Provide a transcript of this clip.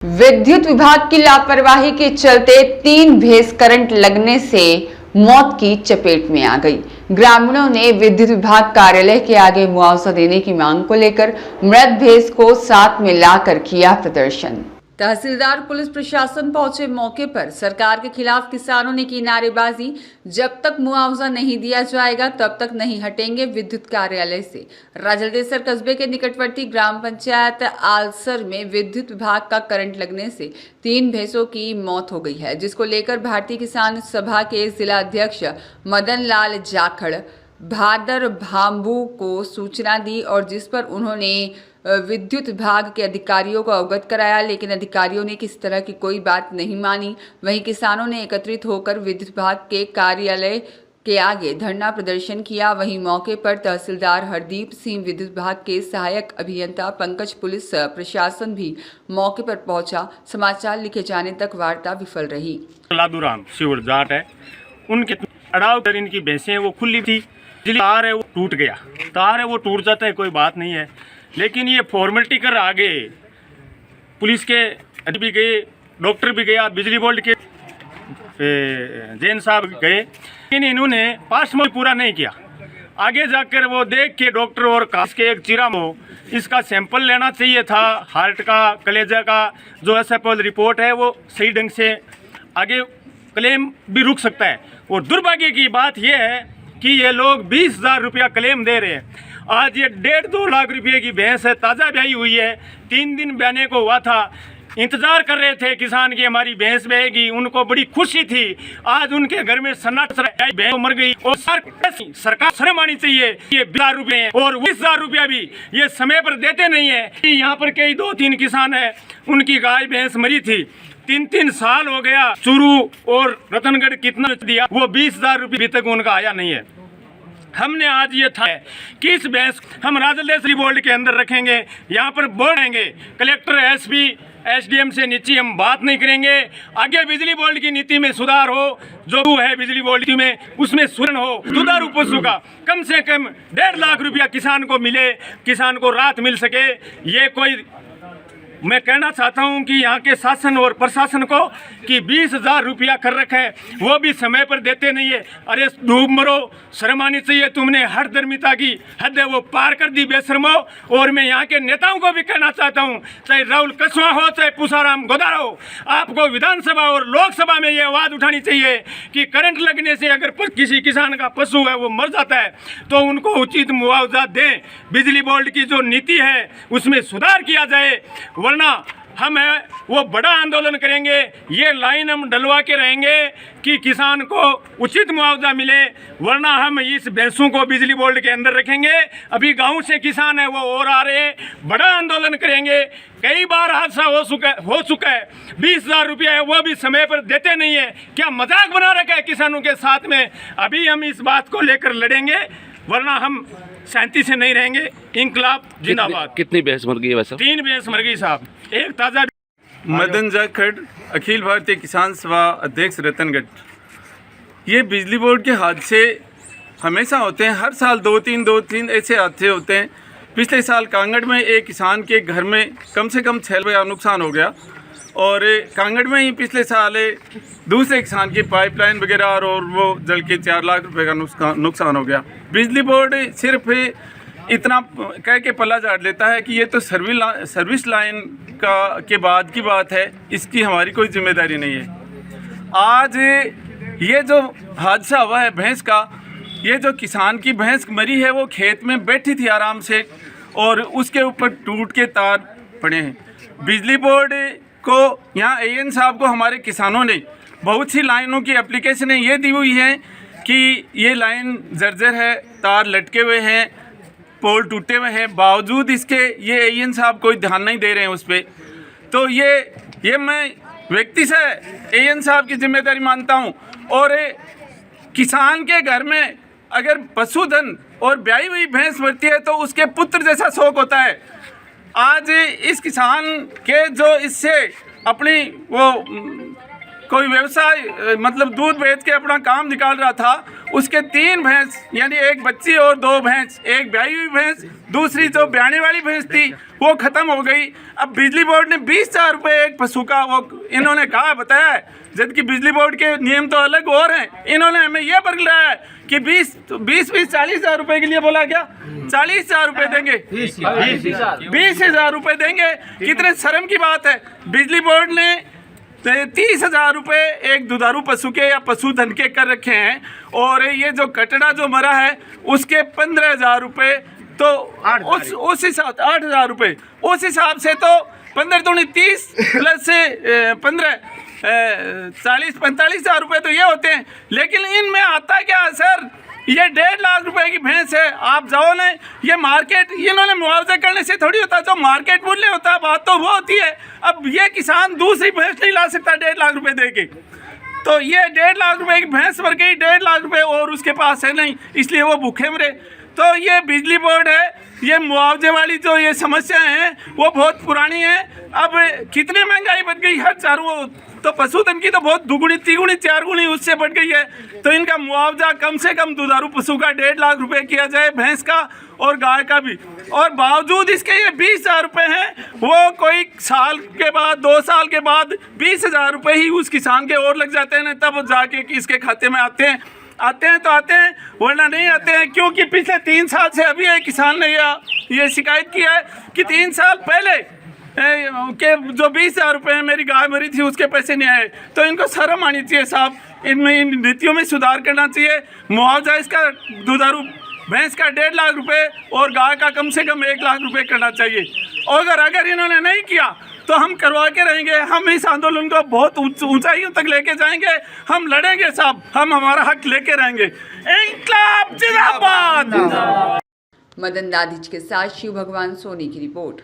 विद्युत विभाग की लापरवाही के चलते 3 भैंस करंट लगने से मौत की चपेट में आ गई। ग्रामीणों ने विद्युत विभाग कार्यालय के आगे मुआवजा देने की मांग को लेकर मृत भैंस को साथ में लाकर किया प्रदर्शन। तहसीलदार पुलिस प्रशासन पहुंचे मौके पर। सरकार के खिलाफ किसानों ने की नारेबाजी। जब तक मुआवजा नहीं दिया जाएगा तब तक नहीं हटेंगे विद्युत कार्यालय से। राजलदेसर कस्बे के निकटवर्ती ग्राम पंचायत आलसर में विद्युत विभाग का करंट लगने से 3 भैंसों की मौत हो गई है, जिसको लेकर भारतीय किसान सभा के जिला अध्यक्ष मदन लाल जाखड़ भादर भांबू को सूचना दी और जिस पर उन्होंने विद्युत विभाग के अधिकारियों को अवगत कराया, लेकिन अधिकारियों ने किसी तरह की कोई बात नहीं मानी। वहीं किसानों ने एकत्रित होकर विद्युत विभाग के कार्यालय के आगे धरना प्रदर्शन किया। वहीं मौके पर तहसीलदार हरदीप सिंह, विद्युत विभाग के सहायक अभियंता पंकज, पुलिस प्रशासन भी मौके पर पहुंचा। समाचार लिखे जाने तक वार्ता विफल रही। लादूराम शिवर जाट है, उनके अड़ाव कर इनकी भैंसें वो खुली थी, तार है वो टूट गया। तार है वो टूट जाता है, कोई बात नहीं है, लेकिन ये फॉर्मेलिटी कर आगे पुलिस के भी गए, डॉक्टर भी गया, बिजली बोर्ड के जैन साहब गए, लेकिन इन्होंने पासपोर्ट पूरा नहीं किया। आगे जाकर वो देख के डॉक्टर और काश के एक चिरा हो इसका सैंपल लेना चाहिए था, हार्ट का, कलेजा का जो एसएफएल रिपोर्ट है वो सही ढंग से आगे क्लेम भी रुक सकता है। और दुर्भाग्य की बात यह है कि ये लोग 20,000 रुपया क्लेम दे रहे हैं। आज ये 1.5-2 लाख रुपये की भैंस है, ताज़ा ब्याई हुई है, 3 दिन ब्याने को हुआ था। इंतजार कर रहे थे किसान की हमारी भैंस बहेगी, उनको बड़ी खुशी थी। आज उनके घर में सन्नाटा, भैंस मर गई। और सरकार शर्म आनी चाहिए। ये 20,000 रुपये और 20,000 रुपया भी ये समय पर देते नहीं है। यहाँ पर कई 2-3 किसान है, उनकी गाय भैंस मरी थी, 3-3 साल हो गया। चूरू और रतनगढ़ कितना दिया, वो 20,000 रुपये अभी तक उनका आया नहीं है। हमने आज ये था कि इस भैंस हम राजलदेसरी बोर्ड के अंदर रखेंगे, यहाँ पर बोलेंगे कलेक्टर, एसपी, एसडीएम से नीचे हम बात नहीं करेंगे। आगे बिजली बोर्ड की नीति में सुधार हो, जो है बिजली बोर्ड में उसमें सुधार हो, दुधारू पशु का कम से कम 1.5 लाख रुपया किसान को मिले, किसान को राहत मिल सके। ये कोई मैं कहना चाहता हूं कि यहाँ के शासन और प्रशासन को कि 20,000 रुपया कर रखा है, वो भी समय पर देते नहीं है। अरे डूब मरो, शर्म आनी चाहिए। तुमने हर धर्मिता की हद है वो पार कर दी, बेशर्मो। और मैं यहाँ के नेताओं को भी कहना चाहता हूँ, चाहे राहुल कस्वा हो, चाहे पुषाराम गोदारा हो, आपको विधानसभा और लोकसभा में ये आवाज़ उठानी चाहिए कि करंट लगने से अगर किसी किसान का पशु है वो मर जाता है तो उनको उचित मुआवजा दें। बिजली बोर्ड की जो नीति है उसमें सुधार किया जाए, वरना हम है वो बड़ा आंदोलन करेंगे। ये लाइन हम डलवा के रहेंगे कि किसान को उचित मुआवजा मिले, वरना हम इस भैंसों को बिजली बोर्ड के अंदर रखेंगे। अभी गांव से किसान है वो और आ रहे हैं, बड़ा आंदोलन करेंगे। कई बार हादसा हो चुका है, 20,000 रुपया है वो भी समय पर देते नहीं है। क्या मजाक बना रखा है किसानों के साथ में? अभी हम इस बात को लेकर लड़ेंगे, वरना हम शांति से नहीं रहेंगे। इंकलाब जिंदाबाद। कितनी भैंस मर गई है वैसे? 3 भैंस मर गई साहब। एक ताज़ा मदन जाखड़, अखिल भारतीय किसान सभा अध्यक्ष, रतनगढ़। ये बिजली बोर्ड के हादसे हमेशा होते हैं, हर साल 2-3 ऐसे हादसे होते हैं। पिछले साल कांगड़ में एक किसान के घर में कम से कम 6 रुपये का नुकसान हो गया, और कांगड़ में ही पिछले साल दूसरे किसान की पाइपलाइन वगैरह और वो जल के 4 लाख रुपए का नुकसान हो गया। बिजली बोर्ड सिर्फ इतना कह के पल्ला झाड़ लेता है कि ये तो सर्विस लाइन के बाद की बात है, इसकी हमारी कोई जिम्मेदारी नहीं है। आज ये जो हादसा हुआ है भैंस का, ये जो किसान की भैंस मरी है वो खेत में बैठी थी आराम से, और उसके ऊपर टूट के तार पड़े हैं। बिजली बोर्ड को, यहाँ एएन साहब को हमारे किसानों ने बहुत सी लाइनों की एप्लीकेशनें ये दी हुई हैं कि ये लाइन जर्जर है, तार लटके हुए हैं, पोल टूटे हुए हैं, बावजूद इसके ये एएन साहब कोई ध्यान नहीं दे रहे हैं उस पर। तो ये मैं व्यक्ति से एएन साहब की जिम्मेदारी मानता हूँ। और किसान के घर में अगर पशुधन और ब्याई हुई भैंस मरती है तो उसके पुत्र जैसा शौक होता है। आज इस किसान के जो इससे अपनी वो कोई व्यवसाय मतलब दूध बेच के अपना काम निकाल रहा था, उसके 3 भैंस यानी एक बच्ची और 2 भैंस, एक ब्याई हुई भैंस, दूसरी जो ब्याने वाली भैंस थी वो ख़त्म हो गई। अब बिजली बोर्ड ने 20,000 रुपये एक पशु का वो इन्होंने कहा बताया है, जबकि बिजली बोर्ड के नियम तो अलग और हैं। इन्होंने हमें ये बतलाया है कि 40,000 रुपये के लिए बोला क्या 40,000 रुपये देंगे, 20,000 रुपये देंगे। कितने शर्म की बात है। बिजली बोर्ड ने 30,000 रुपये एक दुधारू पशु के या पशुधन के कर रखे हैं, और ये जो कटड़ा जो मरा है उसके 15,000 रुपये। तो उस हिसाब 8,000 रुपये, उस हिसाब से तो 15 दूनी 30 प्लस से 15 40-45,000 रुपये तो ये होते हैं। लेकिन इनमें आता क्या है सर, ये 1.5 लाख रुपए की भैंस है। आप जाओ ना, ये मार्केट इन्होंने मुआवजा करने से थोड़ी होता, जो मार्केट मूल्य होता है बात तो वो होती है। अब ये किसान दूसरी भैंस नहीं ला सकता 1.5 लाख रुपए दे के, तो ये 1.5 लाख रुपए की भैंस मर गई, 1.5 लाख रुपए और उसके पास है नहीं, इसलिए वो भूखे मरे। तो ये बिजली बोर्ड है, ये मुआवजे वाली जो ये समस्या है वो बहुत पुरानी है। अब कितनी महंगाई बढ़ गई हर चारों, तो पशुधन की तो बहुत दुगुनी तिगुनी 4 गुनी उससे बढ़ गई है। तो इनका मुआवजा कम से कम दुधारू पशु का 1.5 लाख रुपए किया जाए, भैंस का और गाय का भी। और बावजूद इसके ये 20,000 रुपये हैं, वो कोई साल के बाद 2 साल के बाद 20,000 रुपये ही उस किसान के और लग जाते हैं, तब जाके इसके खाते में आते हैं तो आते हैं, वरना नहीं आते हैं। क्योंकि पिछले 3 साल से अभी एक किसान ने ये शिकायत की है कि 3 साल पहले के जो 20,000 रुपये मेरी गाय मरी थी उसके पैसे नहीं आए। तो इनको शर्म आनी चाहिए साहब, इनमें इन नीतियों में सुधार करना चाहिए। मुआवजा इसका दुधारू भैंस का 1.5 लाख रुपए और गाय का कम से कम 1 लाख रुपए करना चाहिए। और अगर इन्होंने नहीं किया तो हम करवा के रहेंगे। हम इस आंदोलन को बहुत ऊंचाइयों तक लेके जाएंगे, हम लड़ेंगे साहब, हम हमारा हक लेके रहेंगे। इंकलाब जिंदाबाद। मदन दादिज के साथ शिव भगवान सोनी की रिपोर्ट।